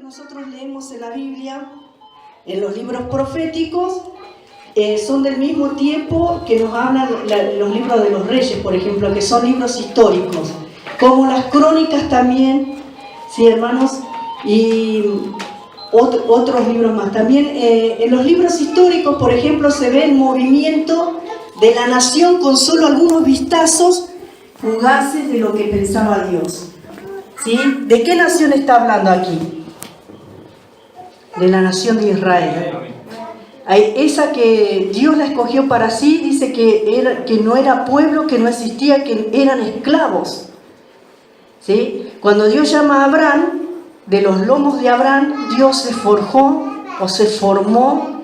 nosotros leemos en la Biblia, en los libros proféticos, son del mismo tiempo que nos hablan los libros de los reyes, por ejemplo, que son libros históricos, como las crónicas también, sí, hermanos, y otros libros más. También en los libros históricos, por ejemplo, se ve el movimiento de la nación con solo algunos vistazos fugaces de lo que pensaba Dios. ¿Sí? ¿De qué nación está hablando aquí? De la nación de Israel. Esa que Dios la escogió para sí, dice que no era pueblo, que no existía, que eran esclavos. ¿Sí? Cuando Dios llama a Abraham, de los lomos de Abraham, Dios se forjó o se formó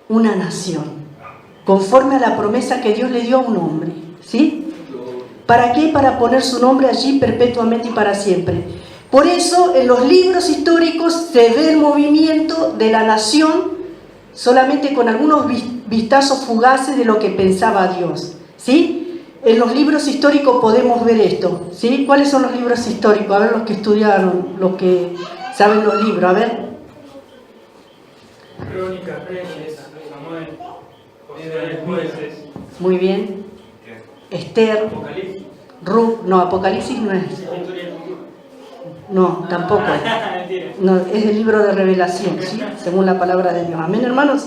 una nación, conforme a la promesa que Dios le dio a un hombre. ¿Sí? ¿Para qué? Para poner su nombre allí perpetuamente y para siempre. Por eso en los libros históricos se ve el movimiento de la nación solamente con algunos vistazos fugaces de lo que pensaba Dios. ¿Sí? En los libros históricos podemos ver esto. ¿Sí? ¿Cuáles son los libros históricos? A ver, los que estudiaron, los que saben los libros, a ver. Crónicas, Reyes, Samuel, Jueces. Muy bien. Esther, Apocalipsis. Ruth, no, Apocalipsis no es. No, tampoco es. No, es el libro de revelación, ¿sí? Según la palabra de Dios. Amén, hermanos.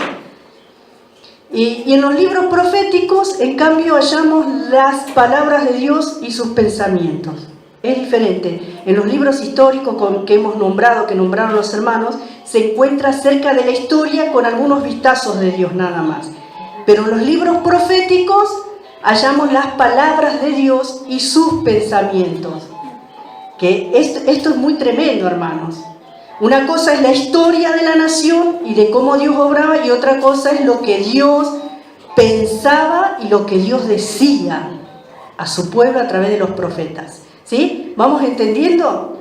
Y en los libros proféticos, en cambio, hallamos las palabras de Dios y sus pensamientos. Es diferente. En los libros históricos que hemos nombrado, que nombraron los hermanos, se encuentra acerca de la historia con algunos vistazos de Dios nada más. Pero en los libros proféticos hallamos las palabras de Dios y sus pensamientos. Que esto es muy tremendo, hermanos. Una cosa es la historia de la nación y de cómo Dios obraba, y otra cosa es lo que Dios pensaba y lo que Dios decía a su pueblo a través de los profetas. ¿Sí? ¿Vamos entendiendo?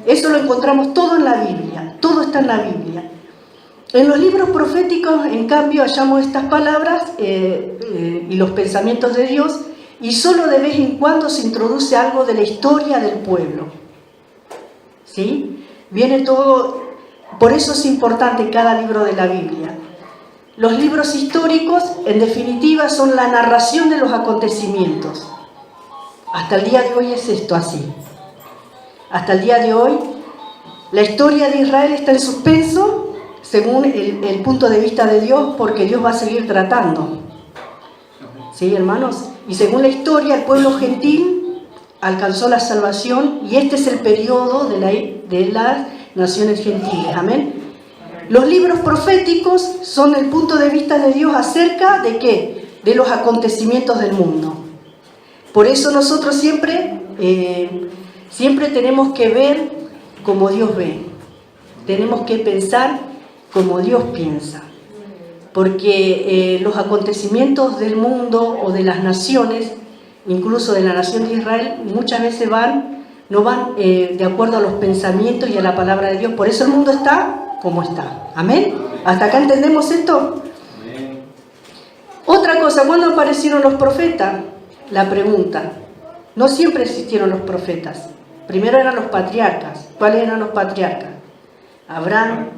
Eso lo encontramos todo en la Biblia, todo está en la Biblia. En los libros proféticos, en cambio, hallamos estas palabras y los pensamientos de Dios, y solo de vez en cuando se introduce algo de la historia del pueblo. ¿Sí? Viene todo, por eso es importante cada libro de la Biblia. Los libros históricos, en definitiva, son la narración de los acontecimientos. Hasta el día de hoy es esto así. Hasta el día de hoy, la historia de Israel está en suspenso, según el punto de vista de Dios, porque Dios va a seguir tratando. ¿Sí, hermanos? Y según la historia, el pueblo gentil alcanzó la salvación, y este es el periodo de las naciones gentiles. Amén. Los libros proféticos son el punto de vista de Dios acerca de ¿qué? De los acontecimientos del mundo. Por eso nosotros siempre tenemos que ver como Dios ve. Tenemos que pensar como Dios piensa. Porque los acontecimientos del mundo o de las naciones, incluso de la nación de Israel, muchas veces no van de acuerdo a los pensamientos y a la palabra de Dios. Por eso el mundo está como está. ¿Amén? ¿Hasta acá entendemos esto? Amén. Otra cosa, ¿cuándo aparecieron los profetas? La pregunta. No siempre existieron los profetas. Primero eran los patriarcas. ¿Cuáles eran los patriarcas? Abraham,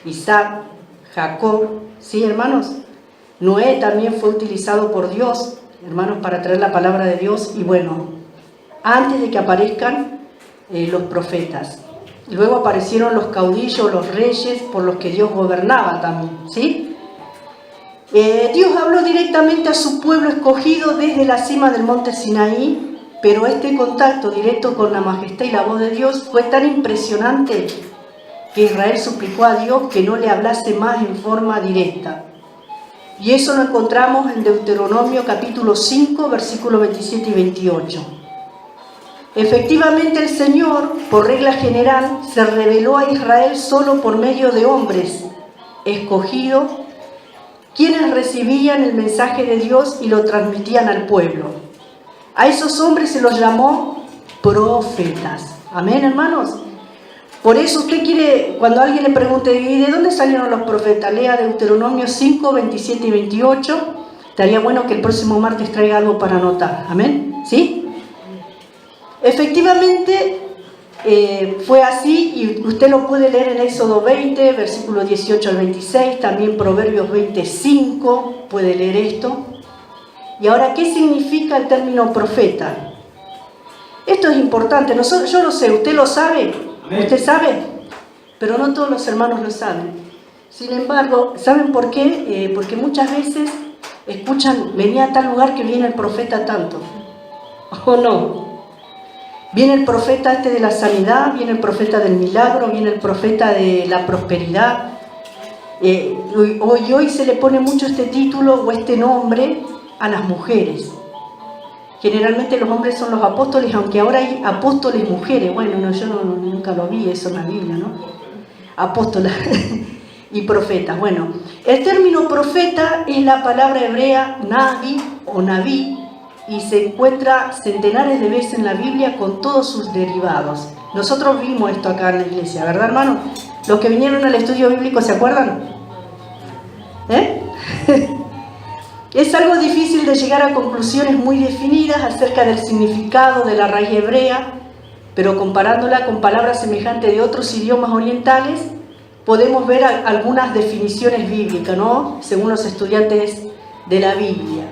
Isaac, Jacob. ¿Sí, hermanos? Noé también fue utilizado por Dios, hermanos, para traer la palabra de Dios. Y bueno, antes de que aparezcan los profetas. Luego aparecieron los caudillos, los reyes, por los que Dios gobernaba también. ¿Sí? Dios habló directamente a su pueblo escogido desde la cima del monte Sinaí, pero este contacto directo con la majestad y la voz de Dios fue tan impresionante que Israel suplicó a Dios que no le hablase más en forma directa. Y eso lo encontramos en Deuteronomio capítulo 5, versículos 27 y 28. Efectivamente el Señor, por regla general, se reveló a Israel solo por medio de hombres escogidos, quienes recibían el mensaje de Dios y lo transmitían al pueblo. A esos hombres se los llamó profetas. Amén, hermanos. Por eso usted quiere, cuando alguien le pregunte, ¿y de dónde salieron los profetas? Lea Deuteronomio 5, 27 y 28. Estaría bueno que el próximo martes traiga algo para anotar. Amén. ¿Sí? Efectivamente, fue así, y usted lo puede leer en Éxodo 20, versículo 18 al 26, también Proverbios 25, puede leer esto. Y ahora, ¿qué significa el término profeta? Esto es importante, yo lo sé, ¿usted lo sabe? Amén. ¿Usted sabe? Pero no todos los hermanos lo saben. Sin embargo, ¿saben por qué? Porque muchas veces escuchan, venía a tal lugar que viene el profeta tanto. ¿O no? Viene el profeta de la sanidad, viene el profeta del milagro, viene el profeta de la prosperidad. Hoy se le pone mucho este título o este nombre a las mujeres. Generalmente los hombres son los apóstoles, aunque ahora hay apóstoles mujeres. Bueno, yo nunca lo vi eso en la Biblia, ¿no? Apóstolas y profetas. Bueno, el término profeta es la palabra hebrea nabi o naví, y se encuentra centenares de veces en la Biblia con todos sus derivados. Nosotros vimos esto acá en la iglesia, ¿verdad, hermano? Los que vinieron al estudio bíblico, ¿se acuerdan? Es algo difícil de llegar a conclusiones muy definidas acerca del significado de la raíz hebrea, pero comparándola con palabras semejantes de otros idiomas orientales, podemos ver algunas definiciones bíblicas, ¿no? Según los estudiantes de la Biblia.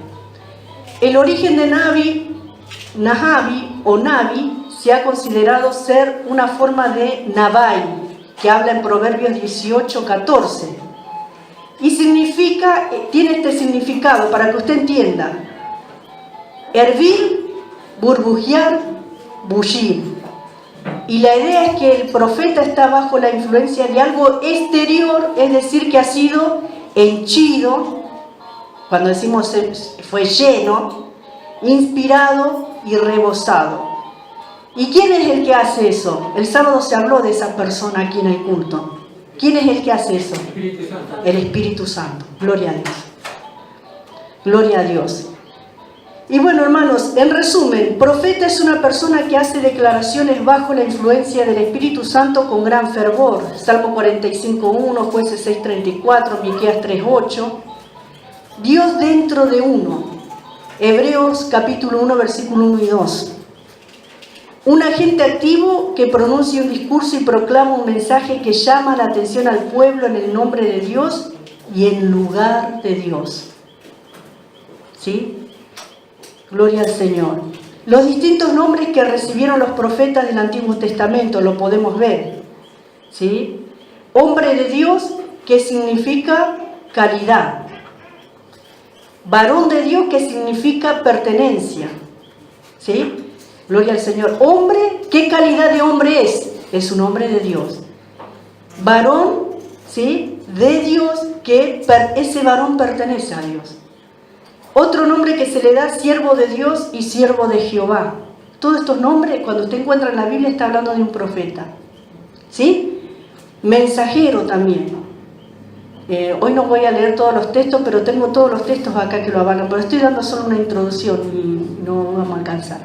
El origen de Nahabi o Nabi se ha considerado ser una forma de Nabai, que habla en Proverbios 18:14. Y tiene este significado, para que usted entienda: hervir, burbujear, bullir. Y la idea es que el profeta está bajo la influencia de algo exterior, es decir, que ha sido henchido, cuando decimos fue lleno, inspirado y rebosado. ¿Y quién es el que hace eso? El sábado se habló de esa persona aquí en el culto. ¿Quién es el que hace eso? Espíritu Santo. El Espíritu Santo. Gloria a Dios. Gloria a Dios. Y bueno, hermanos, en resumen, profeta es una persona que hace declaraciones bajo la influencia del Espíritu Santo con gran fervor. Salmo 45:1, Jueces 6:34, Miqueas 3:8. Dios dentro de uno. Hebreos capítulo 1, versículo 1 y 2. Un agente activo que pronuncia un discurso y proclama un mensaje que llama la atención al pueblo en el nombre de Dios y en lugar de Dios. ¿Sí? Gloria al Señor. Los distintos nombres que recibieron los profetas del Antiguo Testamento lo podemos ver. ¿Sí? Hombre de Dios, que significa calidad. Varón de Dios, que significa pertenencia. ¿Sí? Gloria al Señor. Hombre, ¿qué calidad de hombre es? Es un hombre de Dios. Varón, ¿sí? De Dios, que ese varón pertenece a Dios. Otro nombre que se le da, siervo de Dios y siervo de Jehová. Todos estos nombres, cuando usted encuentra en la Biblia, está hablando de un profeta. ¿Sí? Mensajero también. Hoy no voy a leer todos los textos, pero tengo todos los textos acá que lo avalan. Pero estoy dando solo una introducción y no vamos a alcanzar.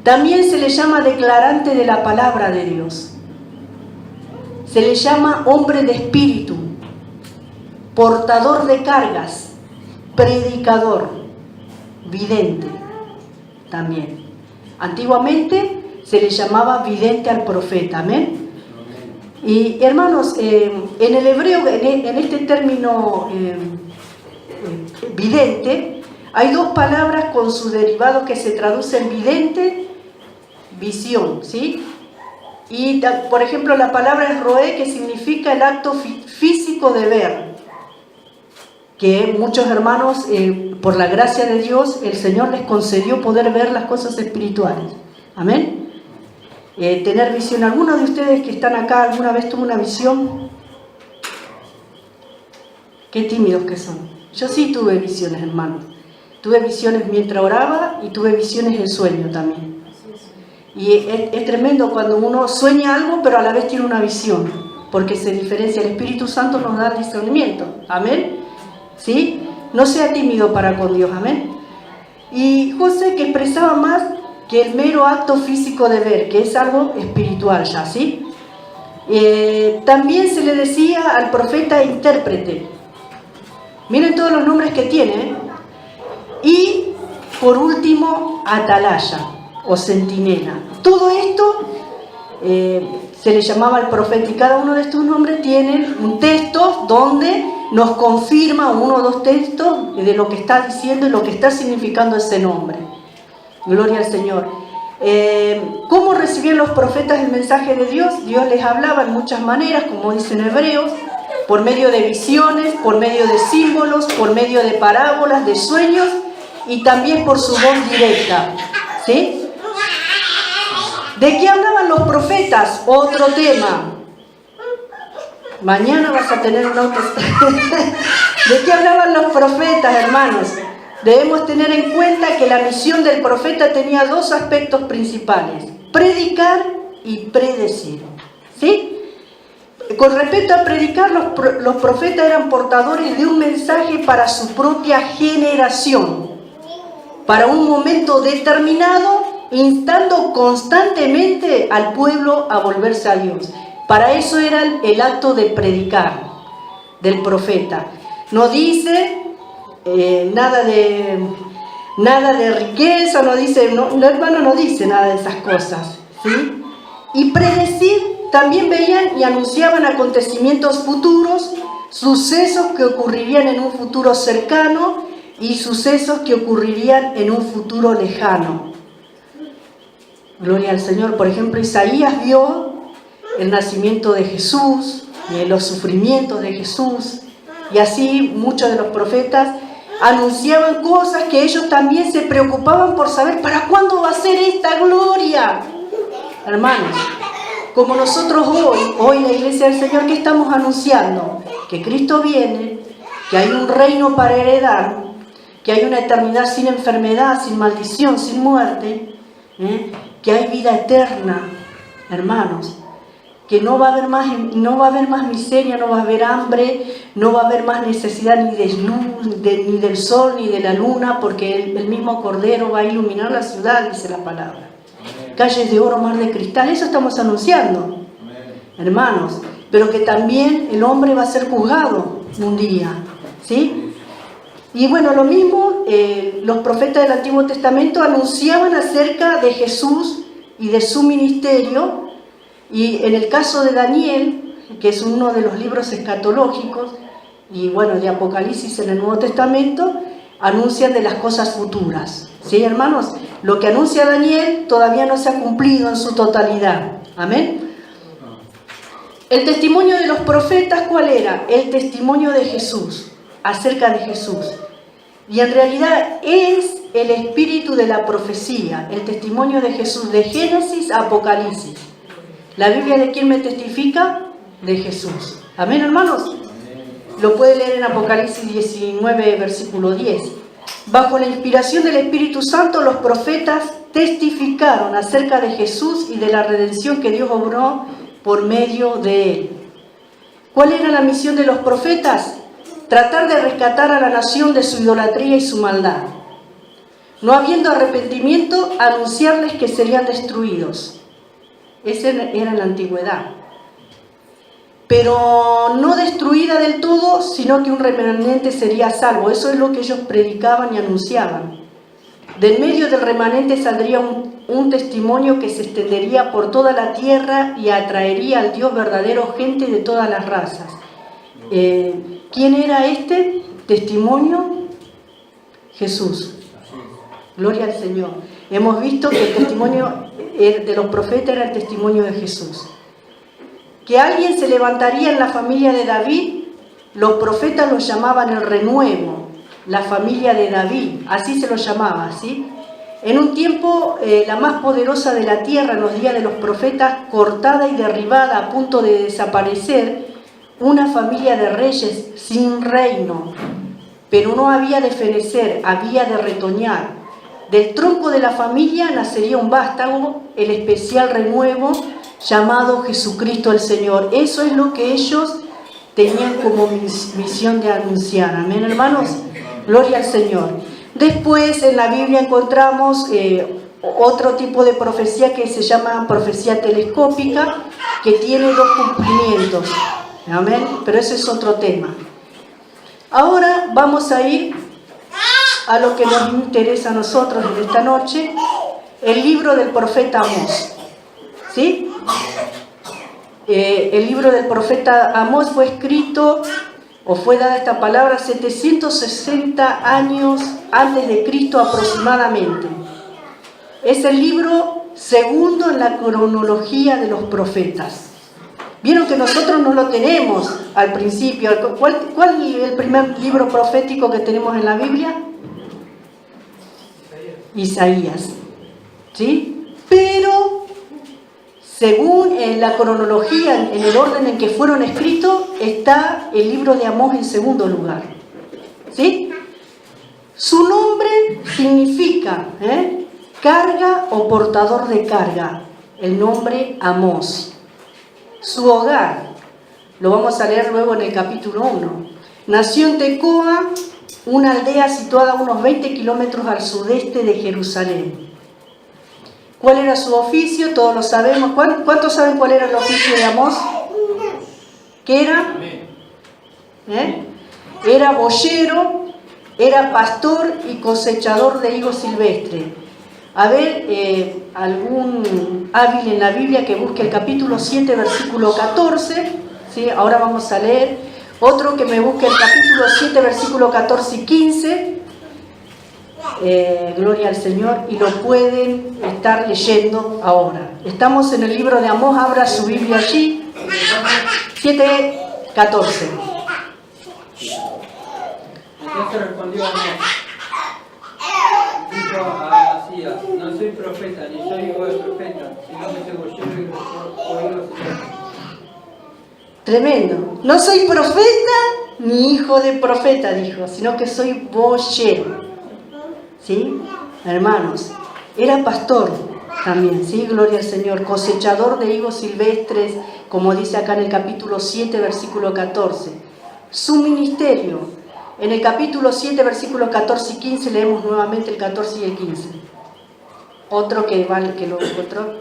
También se le llama declarante de la palabra de Dios. Se le llama hombre de espíritu, portador de cargas, predicador, vidente también. Antiguamente se le llamaba vidente al profeta, amén. Y hermanos, en el hebreo, en este término vidente, hay dos palabras con sus derivados que se traducen vidente, visión, ¿sí? Y por ejemplo la palabra es roé, que significa el acto físico de ver, que muchos hermanos, por la gracia de Dios, el Señor les concedió poder ver las cosas espirituales, amén. Tener visión. ¿Algunos de ustedes que están acá alguna vez tuvo una visión? Qué tímidos que son. Yo sí tuve visiones, hermanos. Tuve visiones mientras oraba y tuve visiones en sueño también. Y es tremendo cuando uno sueña algo, pero a la vez tiene una visión, porque se diferencia. El Espíritu Santo nos da discernimiento, amén. ¿Sí? No sea tímido para con Dios, amén. Y José, que expresaba más que el mero acto físico de ver, que es algo espiritual ya, ¿sí? También se le decía al profeta intérprete. Miren todos los nombres que tiene, ¿eh? Y por último, atalaya o centinela. Todo esto se le llamaba el profeta, y cada uno de estos nombres tiene un texto donde nos confirma, uno o dos textos de lo que está diciendo y lo que está significando ese nombre. Gloria al Señor. ¿Cómo recibían los profetas el mensaje de Dios? Dios les hablaba en muchas maneras, como dicen Hebreos, por medio de visiones, por medio de símbolos, por medio de parábolas, de sueños y también por su voz directa. ¿Sí? ¿De qué hablaban los profetas? Otro tema. Mañana vas a tener un auto. ¿De qué hablaban los profetas, hermanos? Debemos tener en cuenta que la misión del profeta tenía dos aspectos principales: predicar y predecir. ¿Sí? Con respecto a predicar, los profetas eran portadores de un mensaje para su propia generación, para un momento determinado, instando constantemente al pueblo a volverse a Dios. Para eso era el acto de predicar del profeta. No dice nada de riqueza, no dice, hermano, no dice nada de esas cosas, ¿sí? Y predecir, también veían y anunciaban acontecimientos futuros, sucesos que ocurrirían en un futuro cercano y sucesos que ocurrirían en un futuro lejano. Gloria al Señor. Por ejemplo, Isaías vio el nacimiento de Jesús, los sufrimientos de Jesús, y así muchos de los profetas anunciaban cosas que ellos también se preocupaban por saber para cuándo va a ser esta gloria. Hermanos, como nosotros hoy la Iglesia del Señor, ¿qué estamos anunciando? Que Cristo viene, que hay un reino para heredar, que hay una eternidad sin enfermedad, sin maldición, sin muerte, que hay vida eterna, hermanos, que no va a haber más miseria, no va a haber hambre, no va a haber más necesidad ni de luz, ni del sol, ni de la luna, porque el mismo Cordero va a iluminar la ciudad, dice la palabra. Calles de oro, mar de cristal, eso estamos anunciando, hermanos, pero que también el hombre va a ser juzgado un día, ¿sí? Y bueno, lo mismo, los profetas del Antiguo Testamento anunciaban acerca de Jesús y de su ministerio, y en el caso de Daniel, que es uno de los libros escatológicos, y bueno, de Apocalipsis en el Nuevo Testamento, anuncian de las cosas futuras. ¿Sí, hermanos? Lo que anuncia Daniel todavía no se ha cumplido en su totalidad. ¿Amén? El testimonio de los profetas, ¿cuál era? El testimonio de Jesús, acerca de Jesús. Y en realidad es el espíritu de la profecía, el testimonio de Jesús, de Génesis a Apocalipsis. ¿La Biblia de quién me testifica? De Jesús. ¿Amén, hermanos? Lo puede leer en Apocalipsis 19, versículo 10. Bajo la inspiración del Espíritu Santo, los profetas testificaron acerca de Jesús y de la redención que Dios obró por medio de él. ¿Cuál era la misión de los profetas? Tratar de rescatar a la nación de su idolatría y su maldad. No habiendo arrepentimiento, anunciarles que serían destruidos. Esa era en la antigüedad. Pero no destruida del todo, sino que un remanente sería salvo. Eso es lo que ellos predicaban y anunciaban. Del medio del remanente saldría un testimonio que se extendería por toda la tierra y atraería al Dios verdadero gente de todas las razas. ¿Quién era este testimonio? Jesús. Gloria al Señor. Hemos visto que el testimonio de los profetas era el testimonio de Jesús. Que alguien se levantaría en la familia de David, los profetas lo llamaban el renuevo, la familia de David, así se lo llamaba, ¿sí? En un tiempo, la más poderosa de la tierra, en los días de los profetas, cortada y derribada a punto de desaparecer, una familia de reyes sin reino, pero no había de fenecer, había de retoñar. Del tronco de la familia nacería un vástago, el especial renuevo, llamado Jesucristo el Señor. Eso es lo que ellos tenían como misión de anunciar. Amén, hermanos. Gloria al Señor. Después en la Biblia encontramos otro tipo de profecía que se llama profecía telescópica, que tiene dos cumplimientos. Amén. Pero ese es otro tema. Ahora vamos a ir a lo que nos interesa a nosotros en esta noche, el libro del profeta Amós. ¿Sí? El libro del profeta Amós fue escrito, o fue dada esta palabra, 760 años antes de Cristo aproximadamente. Es el libro segundo en la cronología de los profetas. Vieron que nosotros no lo tenemos al principio. ¿Cuál es el primer libro profético que tenemos en la Biblia? Isaías. ¿Sí? Pero, según la cronología, en el orden en que fueron escritos, está el libro de Amós en segundo lugar. ¿Sí? Su nombre significa carga o portador de carga. El nombre Amós. Su hogar, lo vamos a leer luego en el capítulo 1. Nació en Tecoa, una aldea situada a unos 20 kilómetros al sudeste de Jerusalén. ¿Cuál era su oficio? Todos lo sabemos. ¿Cuántos saben cuál era el oficio de Amós? ¿Qué era? Era boyero, era pastor y cosechador de higos silvestres. A ver, algún hábil en la Biblia que busque el capítulo 7, versículo 14. ¿Sí? Ahora vamos a leer. Otro que me busque el capítulo 7, versículo 14 y 15. Gloria al Señor. Y lo pueden estar leyendo ahora. Estamos en el libro de Amós. Abra su Biblia allí. 7, 14. Entonces respondió Amós. Dijo a Amasías: no soy profeta, ni soy hijo de profeta, sino que soy boyero y oído silvestre. Tremendo. No soy profeta ni hijo de profeta, dijo, sino que soy boyero. ¿Sí? Hermanos, era pastor también, ¿sí? Gloria al Señor. Cosechador de higos silvestres, como dice acá en el capítulo 7, versículo 14. Su ministerio. En el capítulo 7, versículos 14 y 15, leemos nuevamente el 14 y el 15. Otro que lo encontró.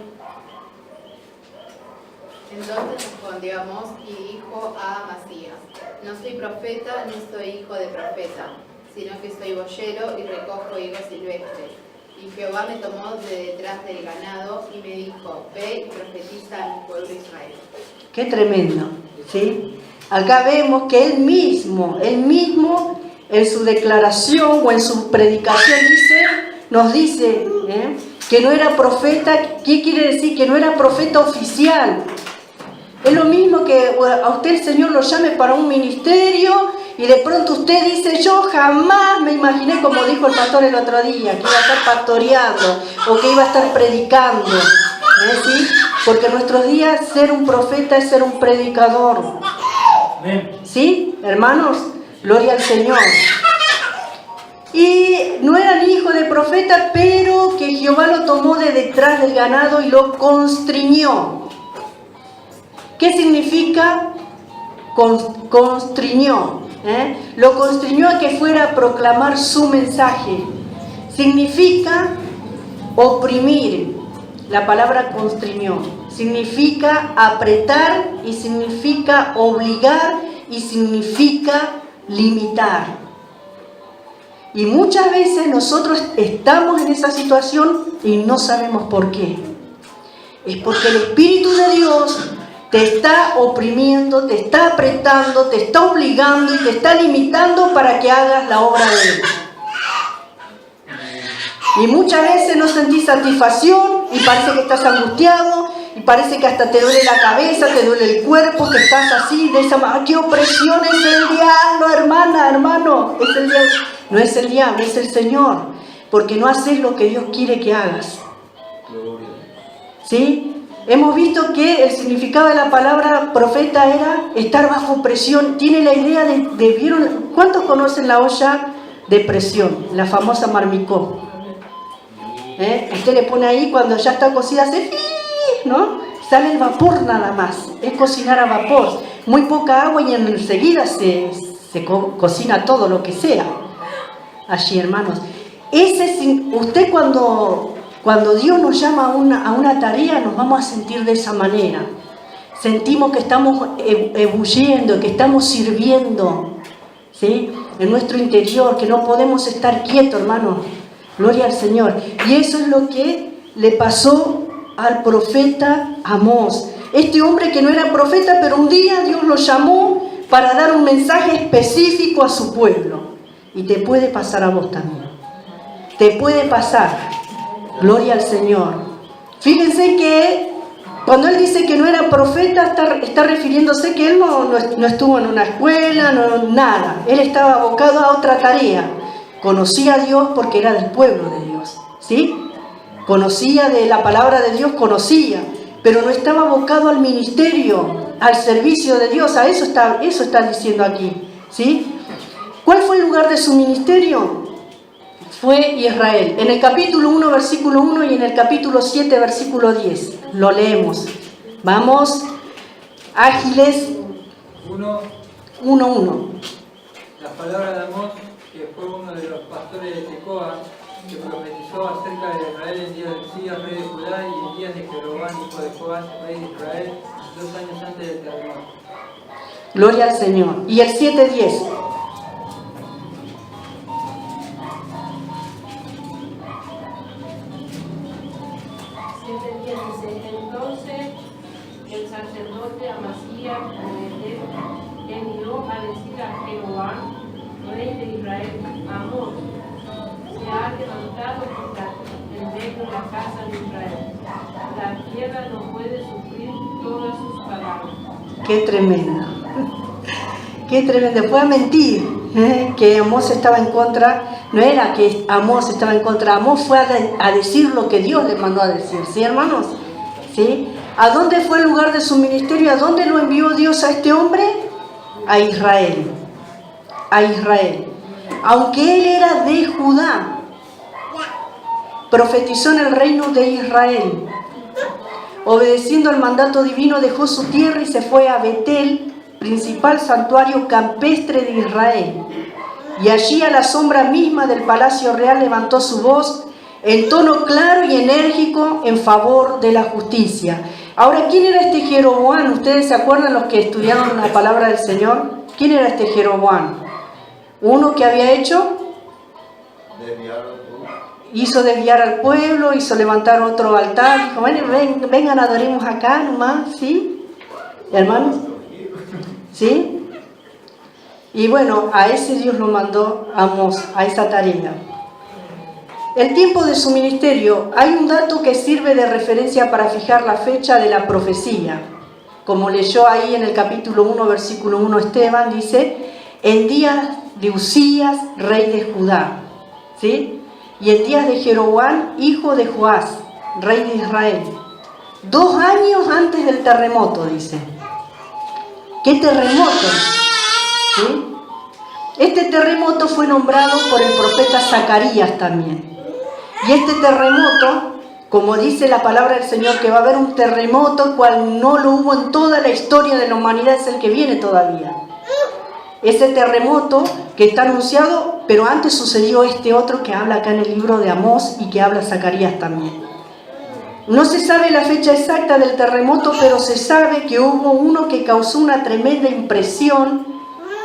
Entonces respondió Amós y dijo a Amasías: no soy profeta ni soy hijo de profeta, sino que soy boyero y recojo higos silvestres. Y Jehová me tomó de detrás del ganado y me dijo: ve y profetiza a mi pueblo Israel. Qué tremendo, ¿sí? Acá vemos que él mismo en su declaración o en su predicación nos dice que no era profeta. ¿Qué quiere decir? Que no era profeta oficial. Es lo mismo que a usted el Señor lo llame para un ministerio y de pronto usted dice: yo jamás me imaginé, como dijo el pastor el otro día, que iba a estar pastoreando o que iba a estar predicando. ¿Sí? Porque en nuestros días ser un profeta es ser un predicador. ¿Sí, hermanos? Gloria al Señor. Y no era ni hijo de profeta, pero que Jehová lo tomó de detrás del ganado y lo constriñó. ¿Qué significa constriñó? Lo constriñó a que fuera a proclamar su mensaje. Significa oprimir. La palabra constriñó significa apretar y significa obligar y significa limitar. Y muchas veces nosotros estamos en esa situación y no sabemos por qué. Es porque el Espíritu de Dios te está oprimiendo, te está apretando, te está obligando y te está limitando para que hagas la obra de Él. Y muchas veces no sentís satisfacción y parece que estás angustiado y parece que hasta te duele la cabeza, te duele el cuerpo, que estás así, de esa manera. ¡Qué opresión! Es el diablo, hermana, hermano. Es el diablo. No es el diablo, es el Señor. Porque no haces lo que Dios quiere que hagas. ¿Sí? Hemos visto que el significado de la palabra profeta era estar bajo presión. Tiene la idea de ¿vieron? ¿Cuántos conocen la olla de presión? La famosa marmicó. Usted le pone ahí, cuando ya está cocida, hace ¿no? Sale el vapor nada más. Es cocinar a vapor. Muy poca agua y enseguida se cocina todo lo que sea. Allí, hermanos. Usted cuando Dios nos llama a una tarea, nos vamos a sentir de esa manera. Sentimos que estamos ebulliendo, que estamos sirviendo, ¿sí? En nuestro interior, que no podemos estar quietos, hermanos. Gloria al Señor. Y eso es lo que le pasó al profeta Amós. Este hombre que no era profeta, pero un día Dios lo llamó para dar un mensaje específico a su pueblo. Y te puede pasar a vos también. Te puede pasar. Gloria al Señor. Fíjense que cuando él dice que no era profeta, está refiriéndose que él no estuvo en una escuela, nada. Él estaba abocado a otra tarea. Conocía a Dios porque era del pueblo de Dios, ¿sí? Conocía de la palabra de Dios, conocía, pero no estaba abocado al ministerio, al servicio de Dios. A eso está diciendo aquí, ¿sí? ¿Cuál fue el lugar de su ministerio? Fue Israel. En el capítulo 1, versículo 1 y en el capítulo 7, versículo 10. Lo leemos. Vamos, ágiles. 1:1. La palabra de Amós, que fue uno de los pastores de Tecoa, que profetizó acerca de Israel en días de Usías, rey de Judá, y en días de Jeroboam, hijo de Joás, rey de Israel, 2 años antes del terremoto. Gloria al Señor. Y el 7:10. 7:10 dice: entonces el sacerdote Amasías envió a decir a Jeroboam, rey de Israel: Amós se ha levantado en medio de la casa de Israel. La tierra no puede sufrir todas sus palabras. Qué tremendo. Qué tremendo. Fue a mentir que Amós estaba en contra. No era que Amós estaba en contra. Amós fue a decir lo que Dios le mandó a decir. ¿Sí, hermanos? ¿Sí? ¿A dónde fue el lugar de su ministerio? ¿A dónde lo envió Dios a este hombre? A Israel. A Israel. Aunque él era de Judá, profetizó en el reino de Israel. Obedeciendo al mandato divino, dejó su tierra y se fue a Betel, principal santuario campestre de Israel. Y allí, a la sombra misma del palacio real, levantó su voz en tono claro y enérgico en favor de la justicia. Ahora, ¿quién era este Jeroboam? ¿Ustedes se acuerdan, los que estudiaron la palabra del Señor? ¿Quién era este Jeroboam? Uno que había hecho, hizo desviar al pueblo, hizo levantar otro altar, dijo: bueno, vengan, adoremos acá nomás, ¿sí? ¿Hermanos? ¿Sí? Y bueno, a ese Dios lo mandó a Amós, a esa tarea. El tiempo de su ministerio, hay un dato que sirve de referencia para fijar la fecha de la profecía. Como leyó ahí en el capítulo 1, versículo 1 Esteban, dice: en días de Usías, rey de Judá, ¿sí? Y en días de Jeroboam, hijo de Joás, rey de Israel. 2 años antes del terremoto, dice. ¿Qué terremoto? ¿Sí? Este terremoto fue nombrado por el profeta Zacarías también. Y este terremoto, como dice la palabra del Señor, que va a haber un terremoto cual no lo hubo en toda la historia de la humanidad, es el que viene todavía. Ese terremoto que está anunciado, pero antes sucedió este otro que habla acá en el libro de Amós y que habla Zacarías también. No se sabe la fecha exacta del terremoto, pero se sabe que hubo uno que causó una tremenda impresión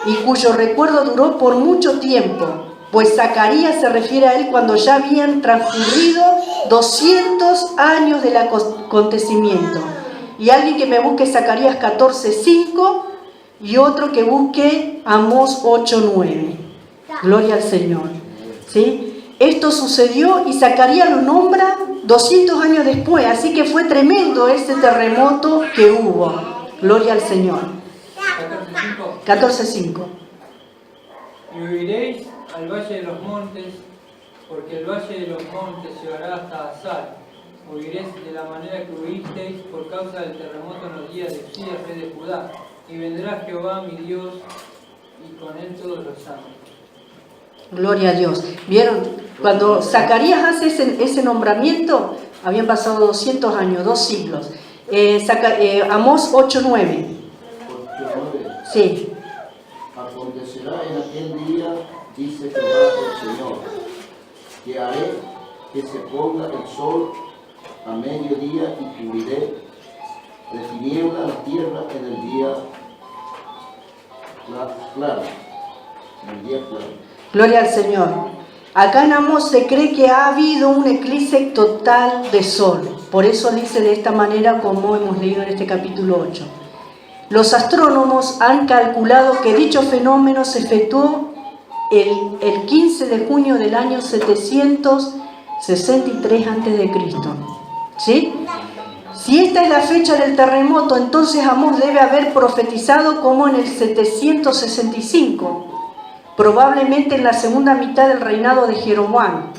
y cuyo recuerdo duró por mucho tiempo, pues Zacarías se refiere a él cuando ya habían transcurrido 200 años del acontecimiento. Y alguien que me busque Zacarías 14:5 y otro que busque Amós 8:9. Gloria al Señor. ¿Sí? Esto sucedió y Zacarías lo nombra 200 años después, así que fue tremendo ese terremoto que hubo. Gloria al Señor. 14:5. Y huiréis al valle de los montes, porque el valle de los montes llegará hasta Azar. Huiréis de la manera que huisteis por causa del terremoto en los días de Usías, rey de Judá. Y vendrá Jehová mi Dios, y con él todos los santos. Gloria a Dios. ¿Vieron? Cuando Zacarías hace ese nombramiento, habían pasado 200 años, 2 siglos. Amós 8:9. Sí. Acontecerá en aquel día, dice Jehová el Señor, que haré que se ponga el sol a mediodía y cubriré de tiniebla la tierra en el día claro. Gloria al Señor. Acá en Amós se cree que ha habido un eclipse total de sol. Por eso dice de esta manera como hemos leído en este capítulo 8. Los astrónomos han calculado que dicho fenómeno se efectuó el 15 de junio del año 763 a.C. ¿Sí? Si esta es la fecha del terremoto, entonces Amós debe haber profetizado como en el 765. Probablemente en la segunda mitad del reinado de Jeroboam.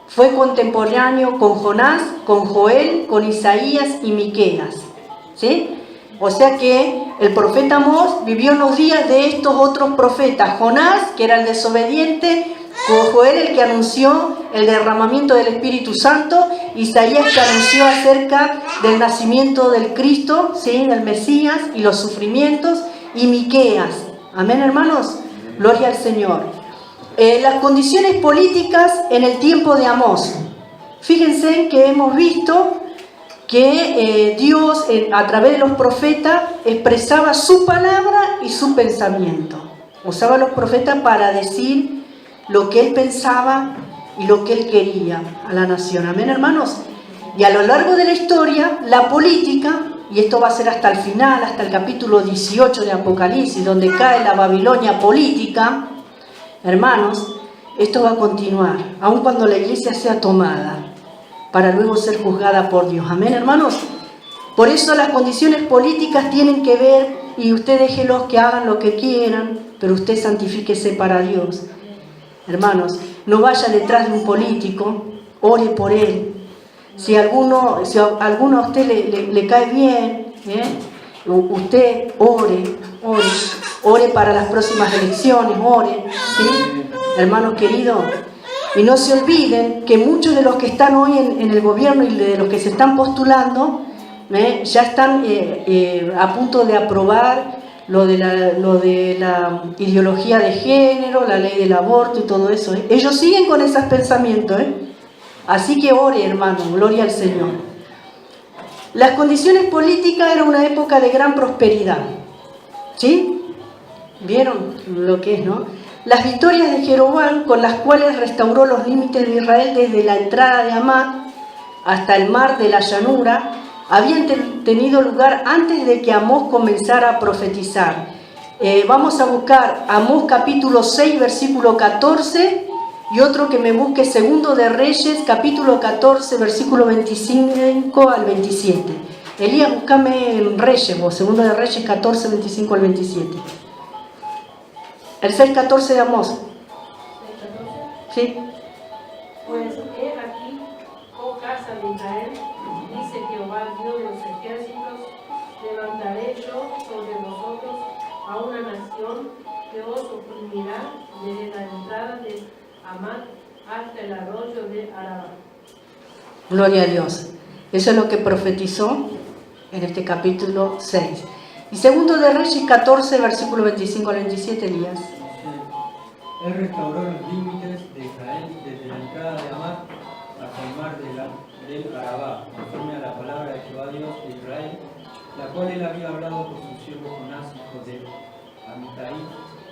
Fue contemporáneo con Jonás, con Joel, con Isaías y Miqueas. ¿Sí? O sea que el profeta Amós vivió en los días de estos otros profetas. Jonás, que era el desobediente, con Joel, el que anunció el derramamiento del Espíritu Santo, Isaías, que anunció acerca del nacimiento del Cristo, ¿sí? Del Mesías y los sufrimientos, y Miqueas. Amén, hermanos. Gloria al Señor. Las condiciones políticas en el tiempo de Amós. Fíjense que hemos visto que Dios, a través de los profetas, expresaba su palabra y su pensamiento. Usaba a los profetas para decir lo que Él pensaba y lo que Él quería a la nación. Amén, hermanos. Y a lo largo de la historia, la política, y esto va a ser hasta el final, hasta el capítulo 18 de Apocalipsis, donde cae la Babilonia política, hermanos, esto va a continuar, aun cuando la iglesia sea tomada, para luego ser juzgada por Dios. Amén, hermanos. Por eso las condiciones políticas tienen que ver, y usted déjelos que hagan lo que quieran, pero usted santifíquese para Dios. Hermanos, no vaya detrás de un político, ore por él. Si alguno a usted le cae bien, usted ore para las próximas elecciones, ore, ¿sí? Hermanos queridos, y no se olviden que muchos de los que están hoy en el gobierno y de los que se están postulando, ya están a punto de aprobar lo de la ideología de género, la ley del aborto y todo eso. Ellos siguen con esos pensamientos, Así que ore, hermano, gloria al Señor. Las condiciones políticas eran una época de gran prosperidad. ¿Sí? ¿Vieron lo que es, no? Las victorias de Jeroboam, con las cuales restauró los límites de Israel desde la entrada de Hamat hasta el mar de la llanura, habían tenido lugar antes de que Amós comenzara a profetizar. Vamos a buscar Amós capítulo 6, versículo 14, y otro que me busque Segundo de Reyes, capítulo 14, versículo 25 al 27. Elías, búscame en Reyes, vos, Segundo de Reyes 14, 25 al 27. El 6:14 de Amós. ¿Sí? Pues he aquí, oh casa de Israel, dice Jehová, Dios de los ejércitos, levantaré yo sobre vosotros a una nación que os oprimirá desde la entrada de Hamat hasta el arroyo de Arabá. Gloria a Dios. Eso es lo que profetizó en este capítulo 6. Y Segundo de Reyes 14, versículo 25 al 27, Elías. Él restauró los límites de Israel desde la entrada de Hamat hasta el mar del Arabá, conforme a la palabra de Jehová Dios de Israel, la cual él había hablado por su siervo Jonás, hijo de Amitai,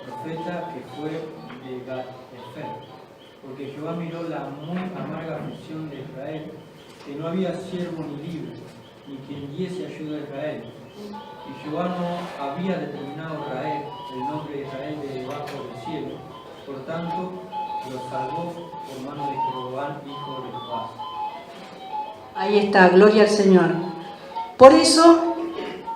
profeta que fue de Gat-Efer. Porque Jehová miró la muy amarga aflicción de Israel, que no había siervo ni libre, ni quien diese ayuda a Israel. Y Jehová no había determinado a Israel, el nombre de Israel de debajo del cielo, por tanto lo salvó por mano de Jeroboam, hijo de Joás. Ahí está, gloria al Señor. Por eso,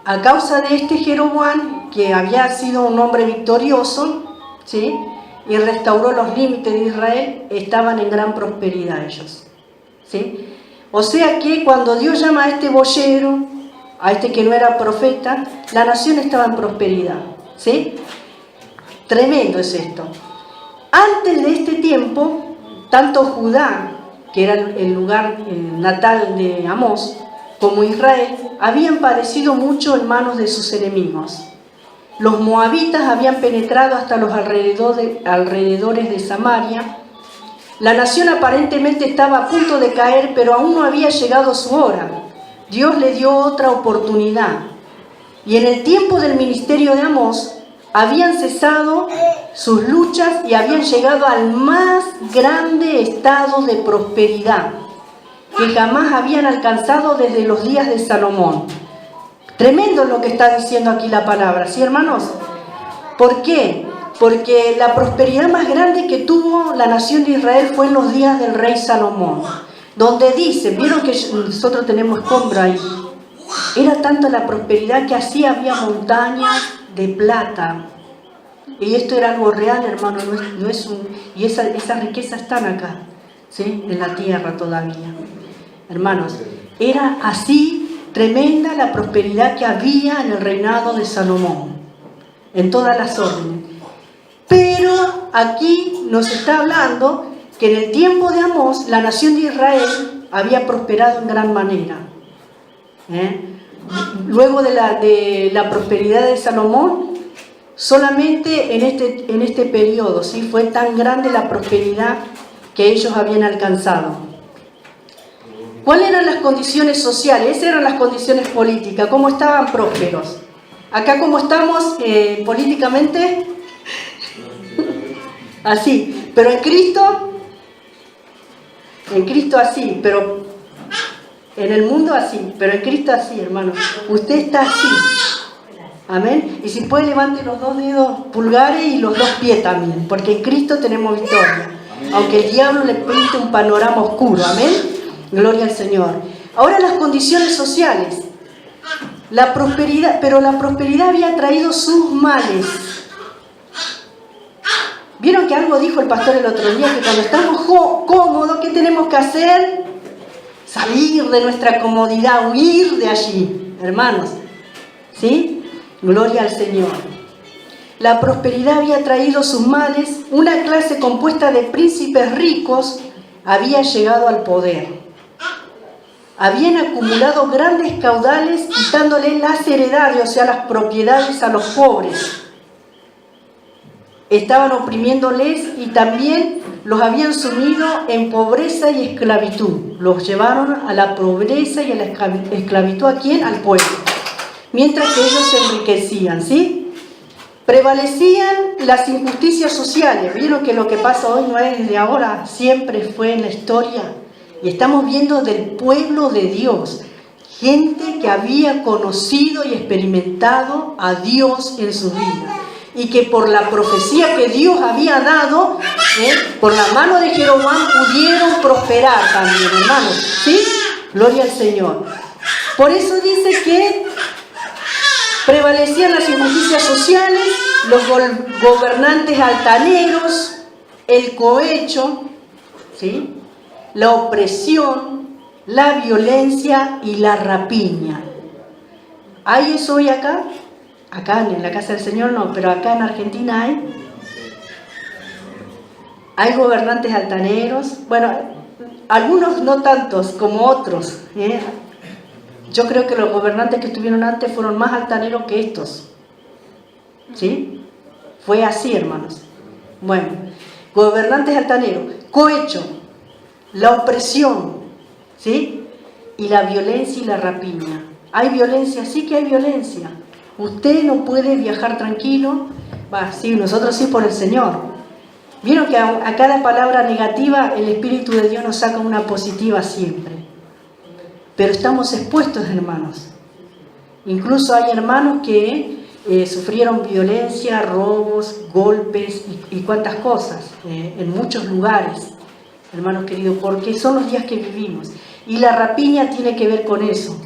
a causa de este Jeroboam, que había sido un hombre victorioso, ¿sí?, y restauró los límites de Israel, estaban en gran prosperidad ellos, ¿sí? O sea que cuando Dios llama a este boyero, a este que no era profeta, la nación estaba en prosperidad, ¿sí? Tremendo es esto. Antes de este tiempo, tanto Judá, que era el lugar natal de Amós, como Israel, habían padecido mucho en manos de sus enemigos. Los moabitas habían penetrado hasta los alrededores de Samaria. La nación aparentemente estaba a punto de caer, pero aún no había llegado su hora. Dios le dio otra oportunidad. Y en el tiempo del ministerio de Amós, habían cesado sus luchas y habían llegado al más grande estado de prosperidad que jamás habían alcanzado desde los días de Salomón. Tremendo lo que está diciendo aquí la palabra, ¿sí, hermanos? ¿Por qué? Porque la prosperidad más grande que tuvo la nación de Israel fue en los días del rey Salomón, donde dice, vieron que nosotros tenemos escombro ahí, era tanta la prosperidad que así había montañas de plata. Y esto era algo real, hermano, no es y esas riquezas están acá, ¿sí? En la tierra todavía. Hermanos, era así tremenda la prosperidad que había en el reinado de Salomón, en todas las órdenes. Pero aquí nos está hablando que en el tiempo de Amós, la nación de Israel había prosperado en gran manera. Luego de la prosperidad de Salomón, solamente en este periodo, ¿sí? Fue tan grande la prosperidad que ellos habían alcanzado. ¿Cuáles eran las condiciones sociales? Esas eran las condiciones políticas. ¿Cómo estaban prósperos? Acá, ¿cómo estamos políticamente? Así. Pero en Cristo así, pero en el mundo así, pero en Cristo así, hermano. Usted está así. Amén. Y si puede, levante los 2 dedos pulgares y los 2 pies también, porque en Cristo tenemos victoria. Aunque el diablo le pinte un panorama oscuro. Amén. Gloria al Señor. Ahora las condiciones sociales. La prosperidad, pero la prosperidad había traído sus males. ¿Vieron que algo dijo el pastor el otro día? Que cuando estamos cómodos, ¿qué tenemos que hacer? Salir de nuestra comodidad, huir de allí, hermanos. ¿Sí? Gloria al Señor. La prosperidad había traído sus males. Una clase compuesta de príncipes ricos había llegado al poder. Habían acumulado grandes caudales, quitándole las heredades, o sea, las propiedades a los pobres. Estaban oprimiéndoles y también los habían sumido en pobreza y esclavitud. Los llevaron a la pobreza y a la esclavitud. ¿A quién? Al pueblo. Mientras que ellos se enriquecían, ¿sí? Prevalecían las injusticias sociales. Vieron que lo que pasa hoy no es desde ahora, siempre fue en la historia. Y estamos viendo del pueblo de Dios, gente que había conocido y experimentado a Dios en sus vidas. Y que por la profecía que Dios había dado, por la mano de Jeroboam pudieron prosperar también, hermanos. ¿Sí? Gloria al Señor. Por eso dice que prevalecían las injusticias sociales, los gobernantes altaneros, el cohecho, ¿sí? La opresión, la violencia y la rapiña. ¿Hay eso hoy acá? Acá en la casa del Señor no, pero acá en Argentina hay gobernantes altaneros. Bueno, algunos no tantos como otros. Yo creo que los gobernantes que estuvieron antes fueron más altaneros que estos. ¿Sí? Fue así, hermanos. Bueno, gobernantes altaneros, cohecho, la opresión, ¿sí? Y la violencia y la rapiña. Hay violencia, sí que hay violencia. Usted no puede viajar tranquilo. Sí, nosotros sí por el Señor. Vieron que a cada palabra negativa el Espíritu de Dios nos saca una positiva siempre. Pero estamos expuestos, hermanos. Incluso hay hermanos que sufrieron violencia, robos, golpes y cuantas cosas en muchos lugares. Hermanos queridos, porque son los días que vivimos. Y la rapiña tiene que ver con eso.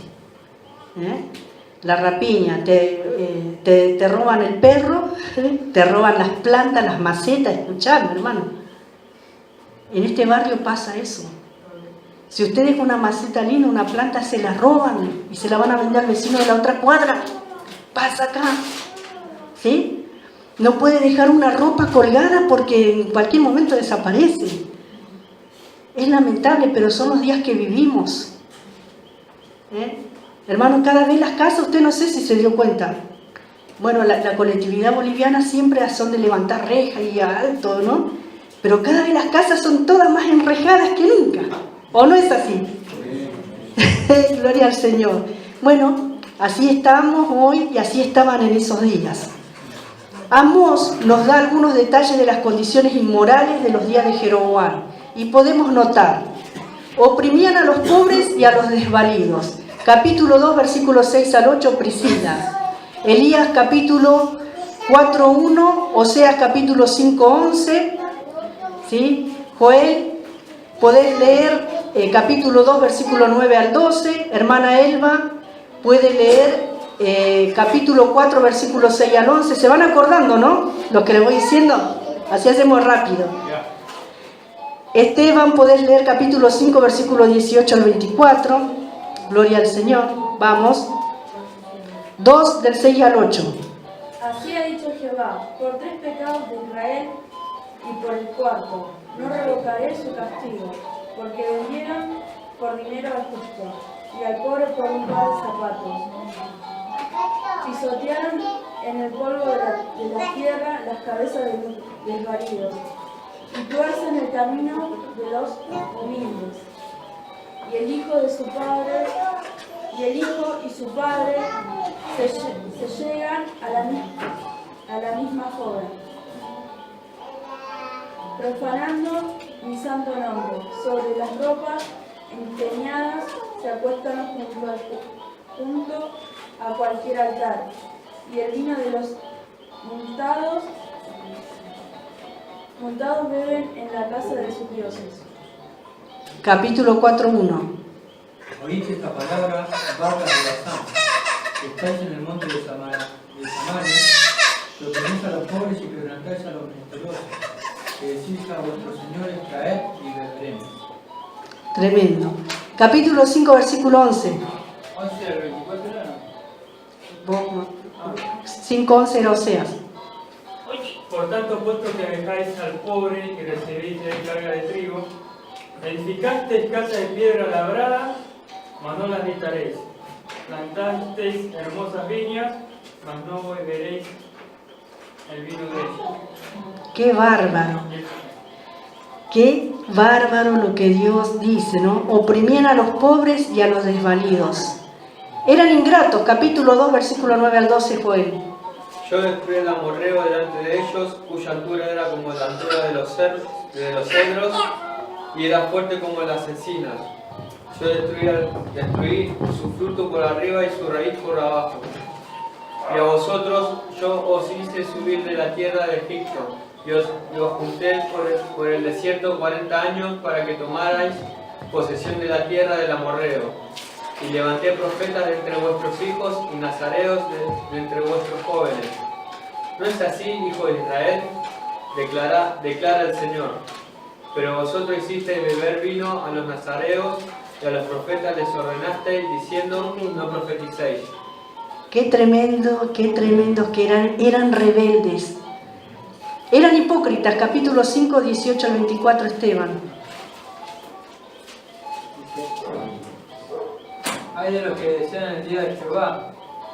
La rapiña, te roban el perro, te roban las plantas, las macetas. Escuchadme, hermano. En este barrio pasa eso. Si usted deja una maceta linda, una planta, se la roban y se la van a vender al vecino de la otra cuadra. Pasa acá. ¿Sí? No puede dejar una ropa colgada porque en cualquier momento desaparece. Es lamentable, pero son los días que vivimos. Hermano, cada vez las casas, usted no sé si se dio cuenta. Bueno, la colectividad boliviana siempre son de levantar rejas y alto, ¿no? Pero cada vez las casas son todas más enrejadas que nunca. ¿O no es así? Gloria al Señor. Bueno, así estamos hoy y así estaban en esos días. Amós nos da algunos detalles de las condiciones inmorales de los días de Jeroboam y podemos notar: oprimían a los pobres y a los desvalidos. Capítulo 2, versículos 6 al 8, Priscila. Elías, capítulo 4:1, Oseas, capítulo 5:11, ¿sí? Joel, podés leer capítulo 2, versículo 9 al 12. Hermana Elba puede leer capítulo 4, versículo 6 al 11. ¿Se van acordando, no? Lo que les voy diciendo. Así hacemos rápido. Esteban, podés leer capítulo 5, versículo 18 al 24. Gloria al Señor. Vamos. 2 del 6 al 8. Así ha dicho Jehová: por 3 pecados de Israel y por el cuarto, no revocaré su castigo, porque vendieron por dinero a Egipto, y al pobre por un par de zapatos. Pisotearon en el polvo de la tierra las cabezas de los desvalidos, y tuercen el camino de los humildes. Y el hijo y su padre se llegan a la misma joven, profanando mi santo nombre. Sobre las ropas empeñadas se acuestan junto a cualquier altar, y el vino de los montados beben en la casa de sus dioses. Capítulo 4:1. Oíd esta palabra, vacas de Basán, que estáis en el monte de Samaria, que oprimís a los pobres y quebrantáis a los menesterosos, que decís a vuestros señores: traed y beberemos. Tremendo. Capítulo 5, versículo 11. 11 al 24 era. 5:11 era Oseas. Por tanto, puesto que dejáis al pobre y recibís carga de trigo, edificasteis casa de piedra labrada, mas no la habitaréis. Plantasteis hermosas viñas, mas no beberéis el vino de ellas. ¡Qué bárbaro! ¡Qué bárbaro lo que Dios dice, ¿no? Oprimían a los pobres y a los desvalidos. Eran ingratos. Capítulo 2, versículo 9 al 12 fue él. Yo destruí el amorreo delante de ellos, cuya altura era como la altura de los cedros, y era fuerte como las encinas. Yo destruí su fruto por arriba y su raíz por abajo. Y a vosotros yo os hice subir de la tierra de Egipto, y os junté por el desierto 40 años para que tomarais posesión de la tierra del amorreo. Y levanté profetas de entre vuestros hijos y nazareos de entre vuestros jóvenes. ¿No es así, hijo de Israel? Declara el Señor. Pero vosotros hicisteis beber vino a los nazareos, y a los profetas les ordenasteis, diciendo: no profeticéis. Qué tremendos que eran rebeldes. Eran hipócritas. Capítulo 5, 18 al 24, Esteban. Hay de los que desean el día de Jehová.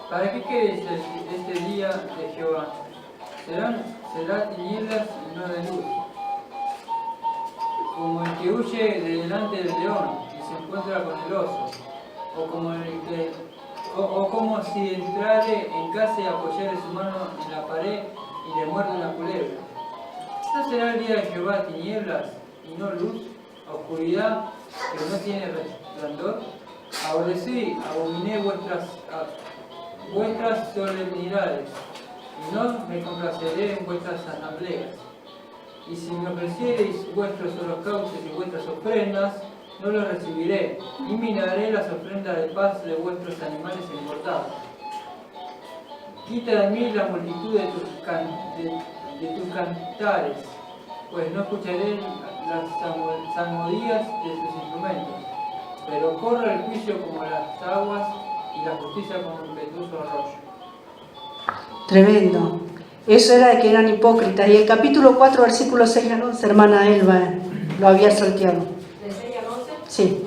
¿Para qué queréis este día de Jehová? Será tinieblas y no de luz. Como el que huye de delante del león y se encuentra con el oso. O como si entrare en casa y apoyare su mano en la pared y le muerde una culebra. ¿No será el día de Jehová tinieblas y no luz? Oscuridad que no tiene resplandor. Aborrecí, abominé vuestras solemnidades, y no me complaceré en vuestras asambleas. Y si me ofreciereis vuestros holocaustos y vuestras ofrendas, no los recibiré, y minaré las ofrendas de paz de vuestros animales engordados. Quita de mí la multitud de tus cantares, pues no escucharé las salmodías de tus instrumentos. Pero corre el juicio como las aguas y la justicia como un impetuoso arroyo. Tremendo. Eso era de que eran hipócritas. Y el capítulo 4, versículo 6 al 11, hermana Elba lo había salteado. ¿De 6 al 11? Sí.